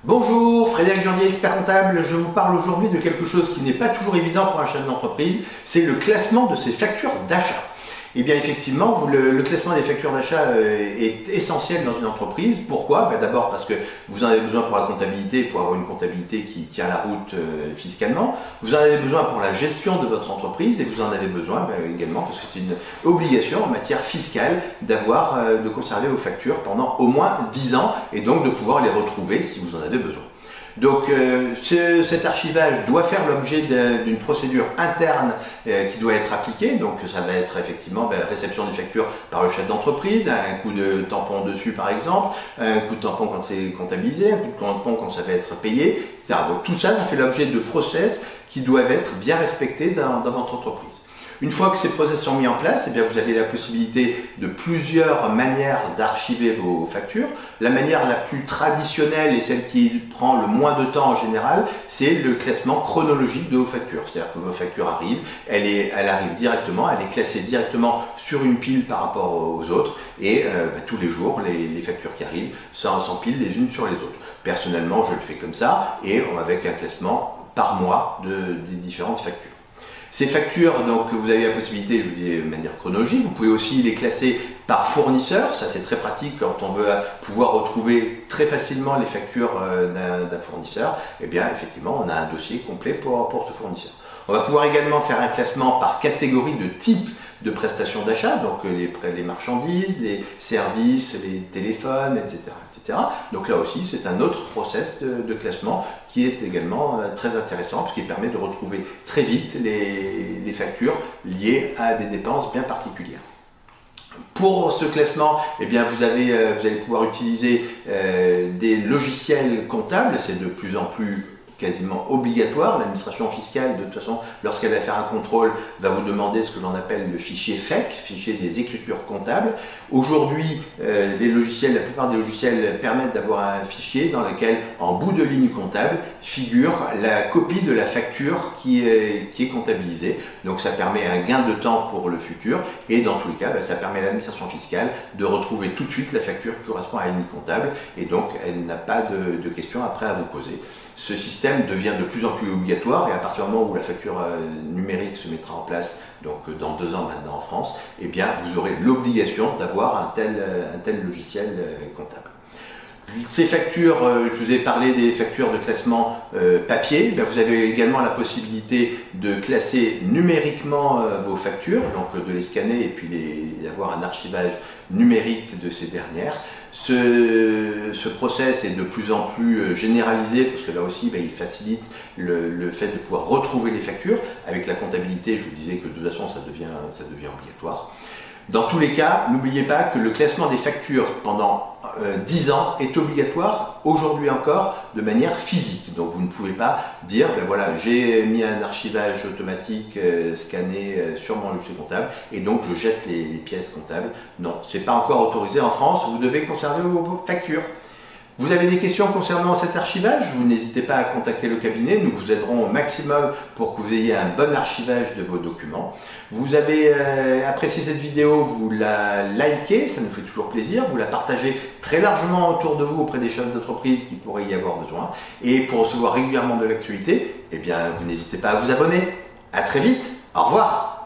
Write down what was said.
Bonjour, Frédéric Janvier, expert comptable. Je vous parle aujourd'hui de quelque chose qui n'est pas toujours évident pour un chef d'entreprise, c'est le classement de ses factures d'achat. Et bien effectivement, le classement des factures d'achat est essentiel dans une entreprise. Pourquoi? D'abord parce que vous en avez besoin pour la comptabilité, pour avoir une comptabilité qui tient la route fiscalement. Vous en avez besoin pour la gestion de votre entreprise et vous en avez besoin également parce que c'est une obligation en matière fiscale de conserver vos factures pendant au moins 10 ans et donc de pouvoir les retrouver si vous en avez besoin. Donc cet archivage doit faire l'objet d'une procédure interne qui doit être appliquée. Donc ça va être effectivement réception des factures par le chef d'entreprise, un coup de tampon dessus par exemple, un coup de tampon quand c'est comptabilisé, un coup de tampon quand ça va être payé, etc. Donc tout ça, ça fait l'objet de process qui doivent être bien respectés dans votre entreprise. Une fois que ces process sont mis en place, eh bien vous avez la possibilité de plusieurs manières d'archiver vos factures. La manière la plus traditionnelle et celle qui prend le moins de temps en général, c'est le classement chronologique de vos factures. C'est-à-dire que vos factures arrivent, elle arrive directement, elle est classée directement sur une pile par rapport aux autres et tous les jours, les factures qui arrivent s'empilent les unes sur les autres. Personnellement, je le fais comme ça et avec un classement par mois des différentes factures. Ces factures, donc, vous avez la possibilité, je vous dis de manière chronologique, vous pouvez aussi les classer par fournisseur, ça c'est très pratique quand on veut pouvoir retrouver très facilement les factures d'un fournisseur, et bien effectivement on a un dossier complet pour ce fournisseur. On va pouvoir également faire un classement par catégorie de type de prestations d'achat, donc les marchandises, les services, les téléphones, etc. etc. Donc là aussi, c'est un autre process de classement qui est également très intéressant puisqu'il permet de retrouver très vite les factures liées à des dépenses bien particulières. Pour ce classement, eh bien, vous allez pouvoir utiliser des logiciels comptables, c'est de plus en plus quasiment obligatoire. L'administration fiscale, de toute façon, lorsqu'elle va faire un contrôle, va vous demander ce que l'on appelle le fichier FEC, fichier des écritures comptables. Aujourd'hui, la plupart des logiciels permettent d'avoir un fichier dans lequel, en bout de ligne comptable, figure la copie de la facture qui est comptabilisée. Donc ça permet un gain de temps pour le futur et dans tous les cas, ça permet à l'administration fiscale de retrouver tout de suite la facture qui correspond à la ligne comptable et donc elle n'a pas de questions après à vous poser. Ce système devient de plus en plus obligatoire et à partir du moment où la facture numérique se mettra en place, donc dans 2 ans maintenant en France, eh bien vous aurez l'obligation d'avoir un tel logiciel comptable. Ces factures, je vous ai parlé des factures de classement papier, vous avez également la possibilité de classer numériquement vos factures, donc de les scanner et puis d'avoir un archivage numérique de ces dernières. Ce process est de plus en plus généralisé parce que là aussi il facilite le fait de pouvoir retrouver les factures. Avec la comptabilité, je vous disais que de toute façon ça devient obligatoire. Dans tous les cas, n'oubliez pas que le classement des factures pendant 10 ans est obligatoire aujourd'hui encore de manière physique. Donc vous ne pouvez pas dire, voilà, j'ai mis un archivage automatique scanné sur mon logiciel comptable et donc je jette les pièces comptables. Non, ce n'est pas encore autorisé en France, vous devez conserver vos factures. Vous avez des questions concernant cet archivage? Vous n'hésitez pas à contacter le cabinet, nous vous aiderons au maximum pour que vous ayez un bon archivage de vos documents. Vous avez apprécié cette vidéo, vous la likez, ça nous fait toujours plaisir, vous la partagez très largement autour de vous auprès des chefs d'entreprise qui pourraient y avoir besoin. Et pour recevoir régulièrement de l'actualité, eh bien vous n'hésitez pas à vous abonner. À très vite, au revoir.